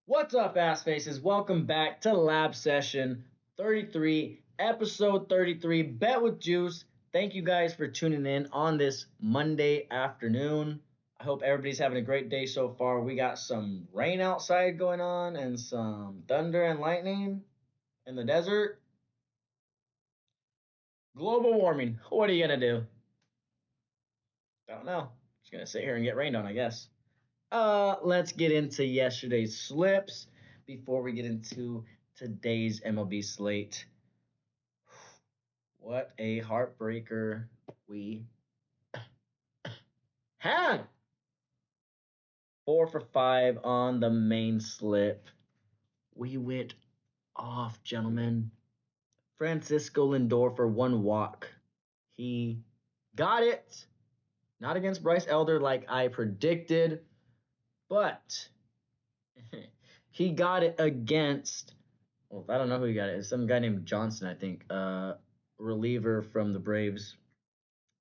What's up, ass faces? Welcome back to Lab Session 33, episode 33, Bet with Juice. Thank you guys for tuning in on this Monday afternoon. I hope everybody's having a great day so far. We got some rain outside going on and some thunder and lightning in the desert. Global warming. What are you going to do? I don't know. Just going to sit here and get rained on, I guess. Let's get into yesterday's slips before we get into today's MLB slate. What a heartbreaker we had. 4 for 5 on the main slip. We went off, gentlemen. Francisco Lindor for one walk. He got it. Not against Bryce Elder like I predicted, but he got it against. Well, I don't know who he got it. It's some guy named Johnson, I think. Reliever from the Braves.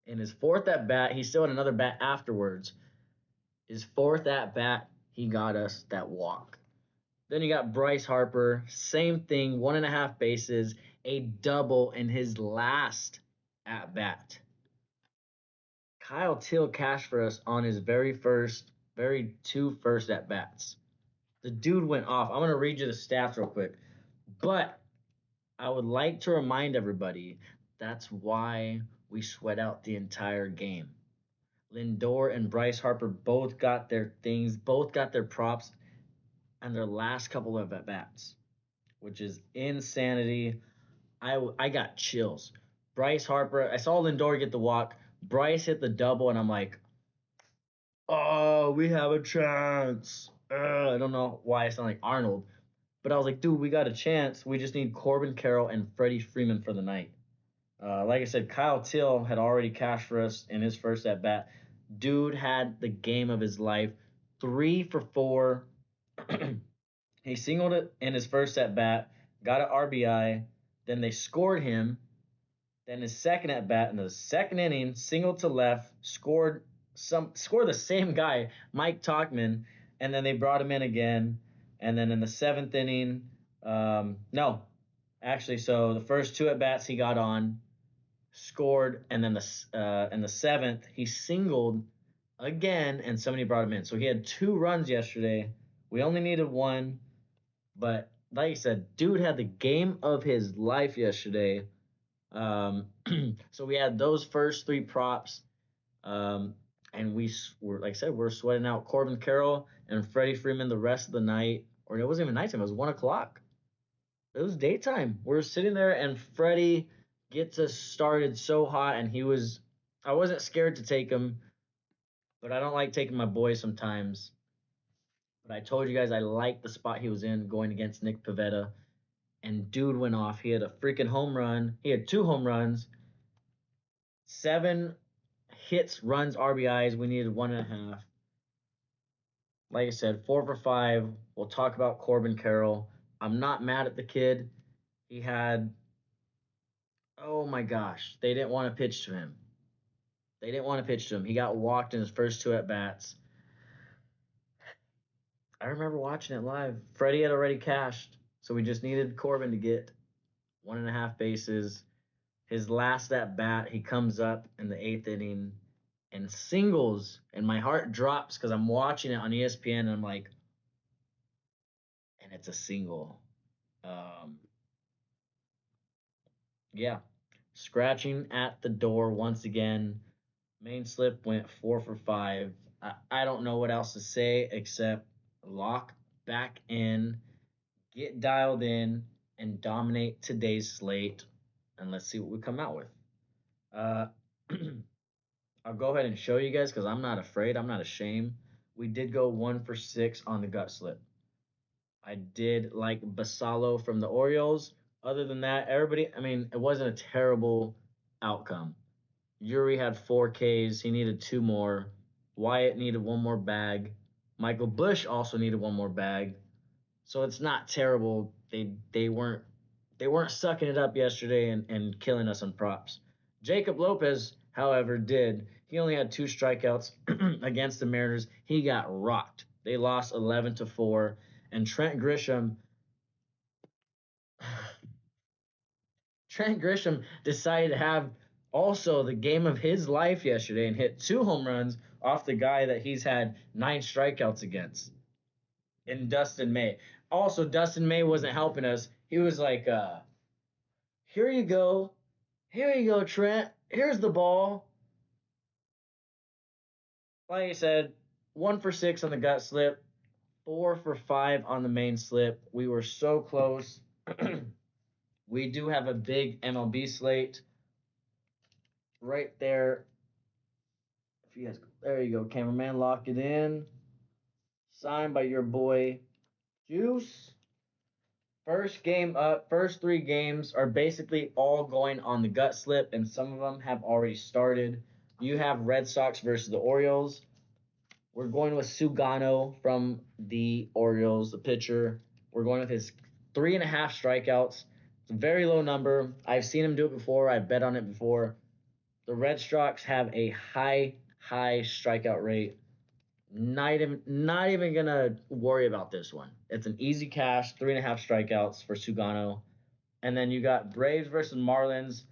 In his fourth at bat, he still had another bat afterwards. His fourth at bat, he got us that walk. Then you got Bryce Harper, same thing, 1.5 bases, a double in his last at bat. Kyle Till cashed for us on his very two first at bats. The dude went off. I'm gonna read you the stats real quick, but I would like to remind everybody that's why we sweat out the entire game. Lindor and Bryce Harper both got their things, both got their props and their last couple of at bats, which is insanity. I got chills. Bryce Harper, I saw Lindor get the walk. Bryce hit the double, and I'm like, oh, we have a chance. I don't know why I sound like Arnold, but I was like, dude, we got a chance. We just need Corbin Carroll and Freddie Freeman for the night. Like I said, Kyle Till had already cashed for us in his first at bat. Dude had the game of his life. 3 for 4. He singled it in his first at bat, got an RBI. Then they scored him. Then his second at bat in the second inning, singled to left, scored the same guy, Mike Talkman, and then they brought him in again. And then in the seventh inning, no, actually, so the first two at bats he got on, scored, and then in the seventh he singled again, and somebody brought him in. So he had 2 runs yesterday. We only needed one, but like I said, dude had the game of his life yesterday. So we had those first 3 props, and we were, like I said, we're sweating out Corbin Carroll and Freddie Freeman the rest of the night. Or it wasn't even nighttime; it was 1 o'clock. It was daytime. We're sitting there, and Freddie gets us started so hot, and he was. I wasn't scared to take him, but I don't like taking my boys sometimes. But I told you guys I liked the spot he was in going against Nick Pivetta, and dude went off. He had a freaking home run. He had 2 home runs, 7 hits, runs, RBIs. We needed 1.5. Like I said, 4 for 5. We'll talk about Corbin Carroll. I'm not mad at the kid. He had, oh my gosh, they didn't want to pitch to him. They didn't want to pitch to him. He got walked in his first 2 at bats. I remember watching it live. Freddie had already cashed, so we just needed Corbin to get 1.5 bases. His last at bat, he comes up in the eighth inning and singles, and my heart drops because I'm watching it on ESPN, and I'm like, and it's a single. Um, yeah, scratching at the door once again. Main slip went 4 for 5. I don't know what else to say except lock back in, get dialed in, and dominate today's slate. And let's see what we come out with. Uh, I'll go ahead and show you guys because I'm not afraid. I'm not ashamed. We did go 1 for 6 on the gut slip. I did like Basalo from the Orioles. Other than that, everybody, I mean, it wasn't a terrible outcome. Yuri had 4 Ks. He needed 2 more. Wyatt needed 1 more bag. Michael Bush also needed 1 more bag. So it's not terrible. They weren't sucking it up yesterday and killing us on props. Jacob Lopez, however, did. He only had 2 strikeouts against the Mariners. He got rocked. They lost 11-4, And Trent Grisham decided to have also the game of his life yesterday and hit 2 home runs off the guy that he's had 9 strikeouts against in Dustin May. Also, Dustin May wasn't helping us. He was like, here you go. Here you go, Trent. Here's the ball. Like I said, 1 for 6 on the gut slip, 4 for 5 on the main slip. We were so close. We do have a big MLB slate right there. If you guys, there you go, cameraman, lock it in. Signed by your boy Juice. First game up, first 3 games are basically all going on the gut slip, and some of them have already started. You have Red Sox versus the Orioles. We're going with Sugano from the Orioles, the pitcher. We're going with his 3.5 strikeouts. It's a very low number. I've seen him do it before. I've bet on it before. The Red Sox have a high strikeout rate. Not even gonna worry about this one. It's an easy cash, 3.5 strikeouts for Sugano. And then you got Braves versus Marlins.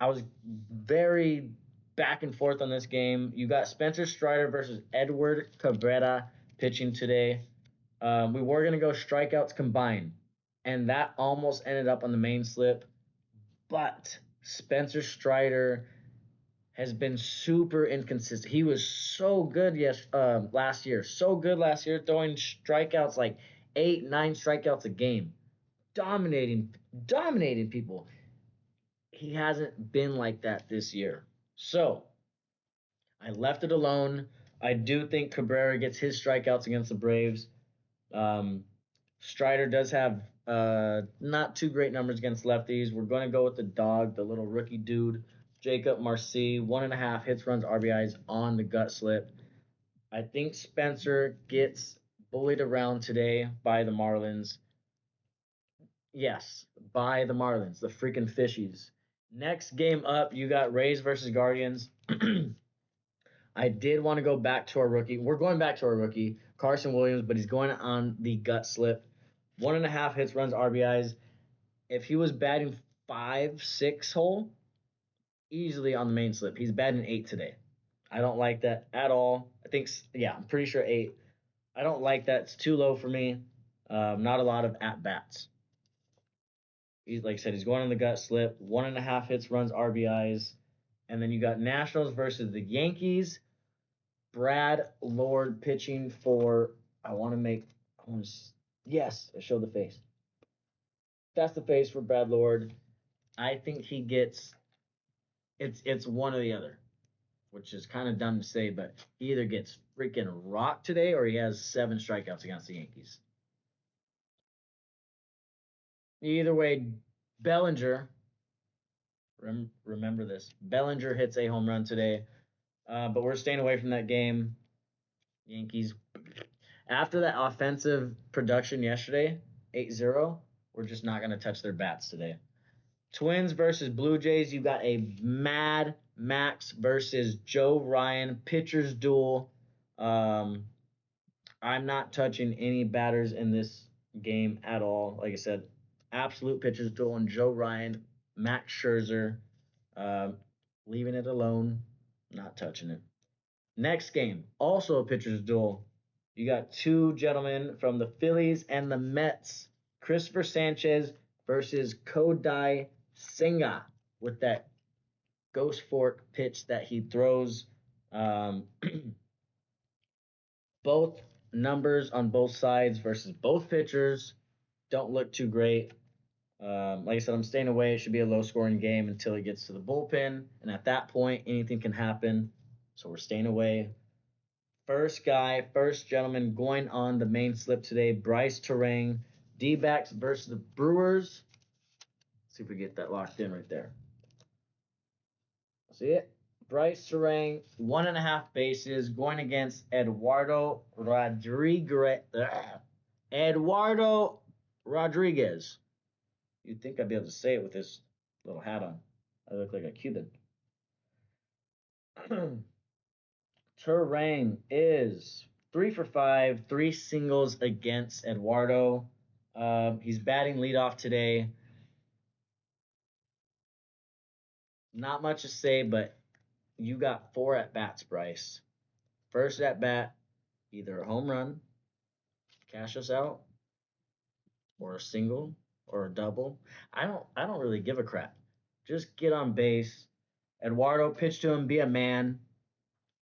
I was very back and forth on this game. You got Spencer Strider versus Edward Cabrera pitching today. We were gonna go strikeouts combined, and that almost ended up on the main slip. But Spencer Strider has been super inconsistent. He was so good last year, so good last year, throwing strikeouts like 8, 9 strikeouts a game, dominating people. He hasn't been like that this year. So I left it alone. I do think Cabrera gets his strikeouts against the Braves. Um, Strider does have not too great numbers against lefties. We're going to go with the dog, the little rookie dude, Jacob Marcy, 1.5 hits, runs, RBIs on the gut slip. I think Spencer gets bullied around today by the Marlins. Yes, by the Marlins, the freaking fishies. Next game up, you got Rays versus Guardians. I did want to go back to our rookie. We're going back to our rookie, Carson Williams, but he's going on the gut slip. 1.5 hits, runs, RBIs. If he was batting 5, 6 hole, easily on the main slip. He's batting 8 today. I don't like that at all. Yeah, I'm pretty sure 8. I don't like that. It's too low for me. Not a lot of at bats. He's like I said, he's going on the gut slip. 1.5 hits, runs, RBIs. And then you got Nationals versus the Yankees. Brad Lord pitching for. Yes, I showed the face. That's the face for Brad Lord. I think he gets. It's one or the other, which is kind of dumb to say, but he either gets freaking rocked today or he has 7 strikeouts against the Yankees. Either way, Bellinger. Remember this. Bellinger hits a home run today, but we're staying away from that game. Yankees. After that offensive production yesterday, 8-0, we're just not going to touch their bats today. Twins versus Blue Jays. You got a Mad Max versus Joe Ryan pitchers duel. I'm not touching any batters in this game at all. Like I said, absolute pitchers duel and Joe Ryan, Max Scherzer, um, leaving it alone, not touching it. Next game, also a pitchers duel. You got 2 gentlemen from the Phillies and the Mets. Christopher Sanchez versus Kodai Senga with that ghost fork pitch that he throws. Um, both numbers on both sides versus both pitchers don't look too great. Like I said, I'm staying away. It should be a low scoring game until he gets to the bullpen. And at that point, anything can happen. So we're staying away. First guy, first gentleman going on the main slip today, Bryce Terang, D-backs versus the Brewers. Let's see if we get that locked in right there. See it? Bryce Terang, 1.5 bases, going against Eduardo Rodriguez. Eduardo Rodriguez. You'd think I'd be able to say it with this little hat on. I look like a Cuban. Terang is 3 for 5, three singles against Eduardo. He's batting leadoff today. Not much to say, but you got four at bats, Bryce. First at bat, either a home run, cash us out, or a single, or a double. I don't really give a crap. Just get on base. Eduardo, pitch to him, be a man.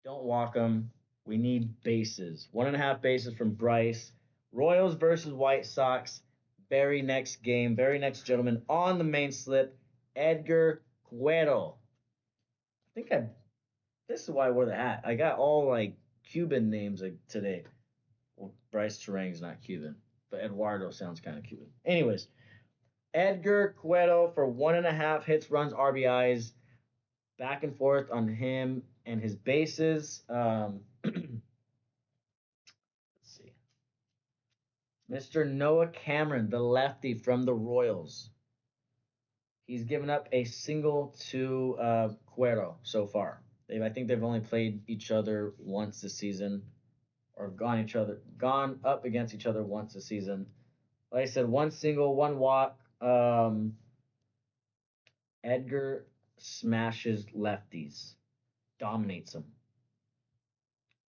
Don't walk him. We need bases. 1.5 bases from Bryce. Royals versus White Sox. Very next game, very next gentleman on the main slip. Edgar Cuero. I think I. This is why I wore the hat. I got all like Cuban names like, today. Well, Bryce Terang's not Cuban, but Eduardo sounds kind of Cuban. Anyways, Edgar Cuero for 1.5 hits, runs, RBIs. Back and forth on him and his bases. Let's see. Mr. Noah Cameron, the lefty from the Royals. He's given up a single to Cuero so far. I think they've only played each other once this season, or gone up against each other once this season. Like I said, one single, one walk. Edgar smashes lefties, dominates them,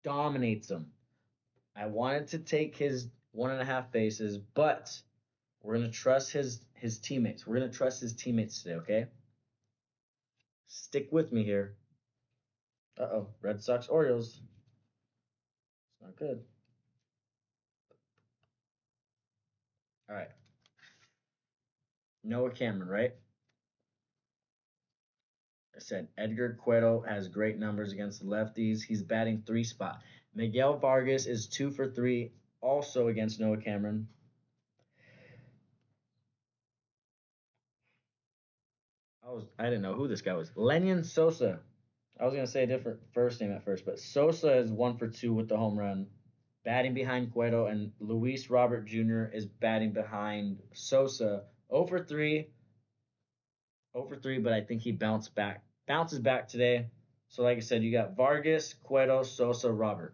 dominates them. I wanted to take his 1.5 bases, but we're gonna trust his teammates. We're gonna trust his teammates today, okay? Stick with me here. Uh-oh, Red Sox Orioles. It's not good. All right. Noah Cameron, right? I said Edgar Cueto has great numbers against the lefties. He's batting 3 spot. Miguel Vargas is 2 for 3, also against Noah Cameron. I didn't know who this guy was. Lenyon Sosa. I was gonna say a different first name at first, but Sosa is 1 for 2 with the home run, batting behind Cueto, and Luis Robert Jr. is batting behind Sosa. 0 for 3, 0 for 3, but I think he bounces back today. So like I said, you got Vargas, Cueto, Sosa, Robert.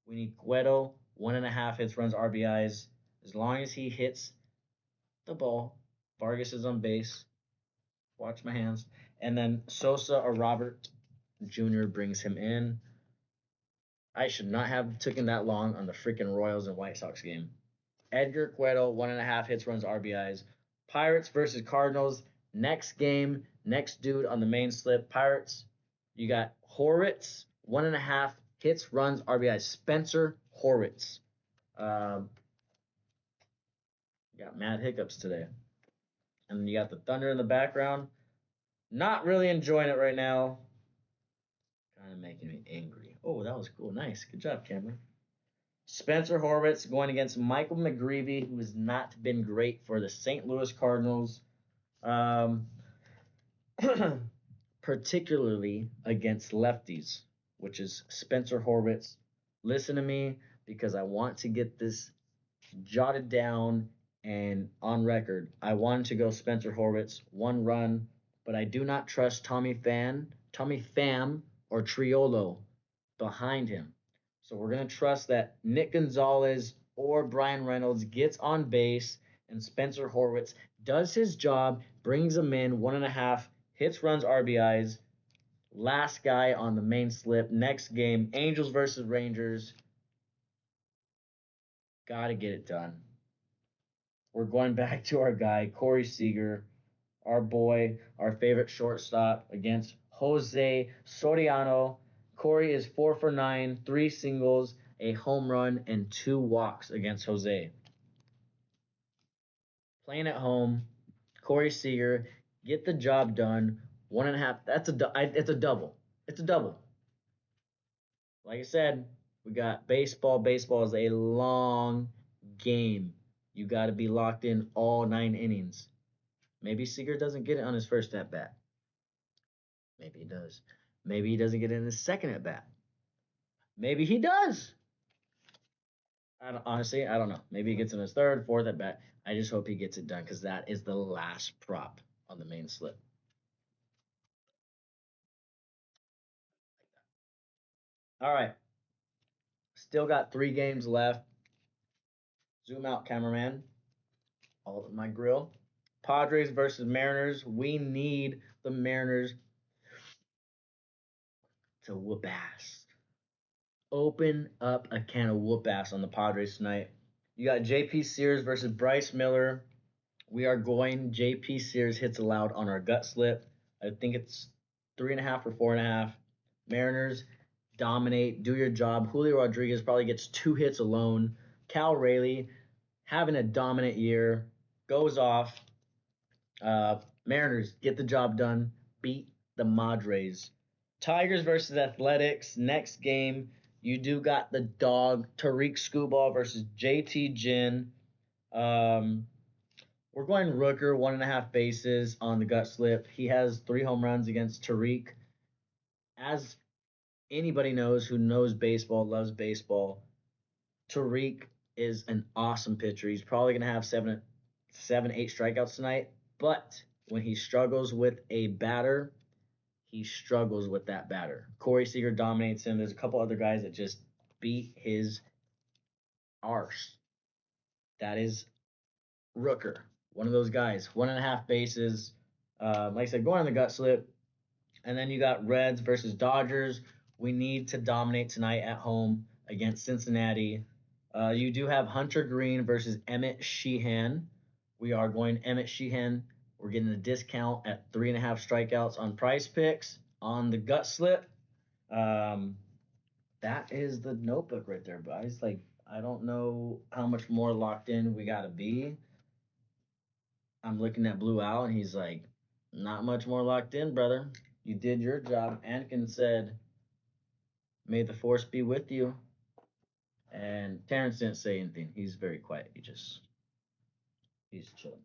We need Cueto, 1.5 hits, runs, RBIs. As long as he hits the ball, Vargas is on base. Watch my hands. And then Sosa or Robert Jr. brings him in. I should not have taken that long on the freaking Royals and White Sox game. Edgar Cueto, 1.5 hits, runs, RBIs. Pirates versus Cardinals. Next game, next dude on the main slip. Pirates, you got Horwitz, 1.5 hits, runs, RBIs. Spencer Horwitz. Um, got mad hiccups today. And then you got the Thunder in the background. Not really enjoying it right now. Kind of making me angry. Oh, that was cool. Nice. Good job, Cameron. Spencer Horwitz going against Michael McGreevy, who has not been great for the St. Louis Cardinals, um, particularly against lefties, which is Spencer Horwitz. Listen to me because I want to get this jotted down and on record. I wanted to go Spencer Horwitz, 1 run, but I do not trust Tommy Pham, or Triolo behind him. So we're going to trust that Nick Gonzalez or Brian Reynolds gets on base and Spencer Horwitz does his job, brings him in 1.5, hits, runs, RBIs. Last guy on the main slip. Next game, Angels versus Rangers. Got to get it done. We're going back to our guy, Corey Seager, our boy, our favorite shortstop against Jose Soriano. Corey is 4 for 9, three singles, a home run, and 2 walks against Jose. Playing at home, Corey Seager, get the job done. 1.5. It's a double. It's a double. Like I said, we got baseball. Baseball is a long game. You got to be locked in all 9 innings. Maybe Seager doesn't get it on his first at bat. Maybe he does. Maybe he doesn't get it in his second at bat. Maybe he does. Honestly, I don't know. Maybe he gets in his third, fourth at bat. I just hope he gets it done because that is the last prop on the main slip. All right. Still got 3 games left. Zoom out, cameraman. All of my grill. Padres versus Mariners. We need the Mariners to whoop ass. Open up a can of whoop ass on the Padres tonight. You got JP Sears versus Bryce Miller. We are going JP Sears hits allowed on our gut slip. I think it's 3.5 or 4.5. Mariners dominate, do your job. Julio Rodriguez probably gets 2 hits alone. Cal Raleigh having a dominant year, goes off. Mariners get the job done, beat the Madres. Tigers versus Athletics. Next game, you do got the dog Tariq Skubal versus JT Ginn. We're going Rooker, 1.5 bases on the gut slip. He has 3 home runs against Tariq. As anybody knows who knows baseball, loves baseball, Tariq is an awesome pitcher. He's probably gonna have 8 strikeouts tonight. But when he struggles with a batter, he struggles with that batter. Corey Seager dominates him. There's a couple other guys that just beat his arse. That is Rooker, one of those guys. 1.5 bases. Like I said, going on the gut slip. And then you got Reds versus Dodgers. We need to dominate tonight at home against Cincinnati. You do have Hunter Green versus Emmett Sheehan. We are going Emmett Sheehan. We're getting a discount at 3.5 strikeouts on Price Picks on the gut slip. That is the notebook right there, guys. Like, I don't know how much more locked in we gotta be. I'm looking at Blue Al, and he's like, not much more locked in, brother. You did your job. Anakin said, may the force be with you. And Terrence didn't say anything. He's very quiet. He's chilling.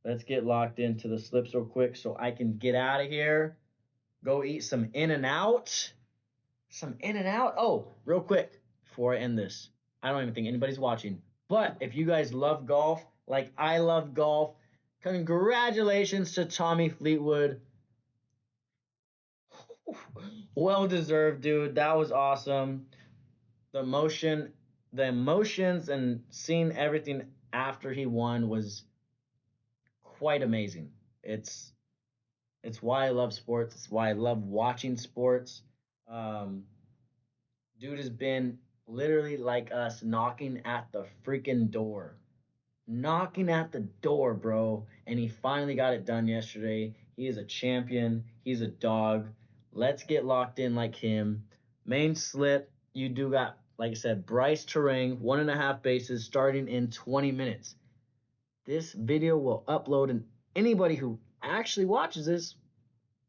Let's get locked into the slips real quick so I can get out of here. Go eat some In-N-Out. Some In-N-Out. Oh, real quick before I end this. I don't even think anybody's watching. But if you guys love golf, like I love golf, congratulations to Tommy Fleetwood. Well deserved, dude. That was awesome. The emotions and seeing everything after he won was quite amazing. It's why I love sports. It's why I love watching sports. Um, Dude has been literally like us knocking at the freaking door. Knocking at the door, bro. And he finally got it done yesterday. He is a champion. He's a dog. Let's get locked in like him. Main slip, you do got, like I said, Bryce Terang, 1.5 bases starting in 20 minutes. This video will upload, and anybody who actually watches this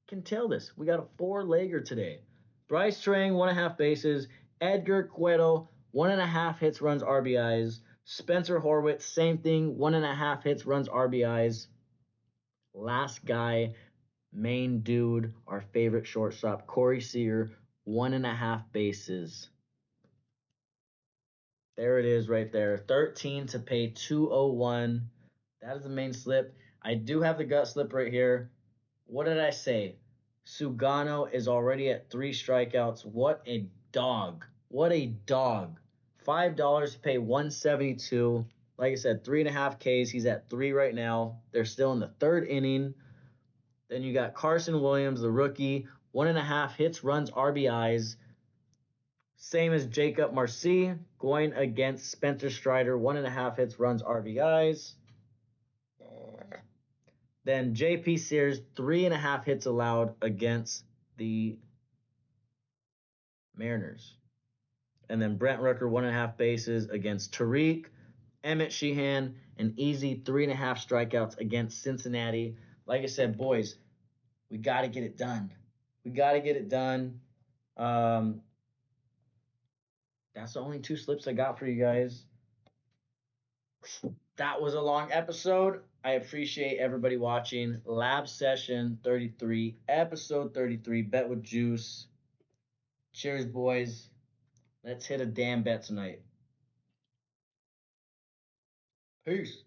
can tell this. We got a 4-legger today. Bryce Terang, 1.5 bases. Edgar Cueto, 1.5 hits, runs, RBIs. Spencer Horwitz, same thing, 1.5 hits, runs, RBIs. Last guy, main dude, our favorite shortstop, Corey Seager, 1.5 bases. There it is right there. 13 to pay 201. That is the main slip. I do have the gut slip right here. What did I say? Sugano is already at 3 strikeouts. What a dog. What a dog. $5 to pay 172. Like I said, 3.5 Ks. He's at 3 right now. They're still in the 3rd inning. Then you got Carson Williams, the rookie, 1.5 hits, runs, RBIs. Same as Jacob Marcy going against Spencer Strider, 1.5 hits, runs, RBIs. Then JP Sears, 3.5 hits allowed against the Mariners. And then Brent Rooker, 1.5 bases against Tariq. Emmett Sheehan, an easy 3.5 strikeouts against Cincinnati. Like I said, boys, we got to get it done. We got to get it done. That's the only 2 slips I got for you guys. That was a long episode. I appreciate everybody watching. Lab Session 33, Episode 33, Bet with Juice. Cheers, boys. Let's hit a damn bet tonight. Peace.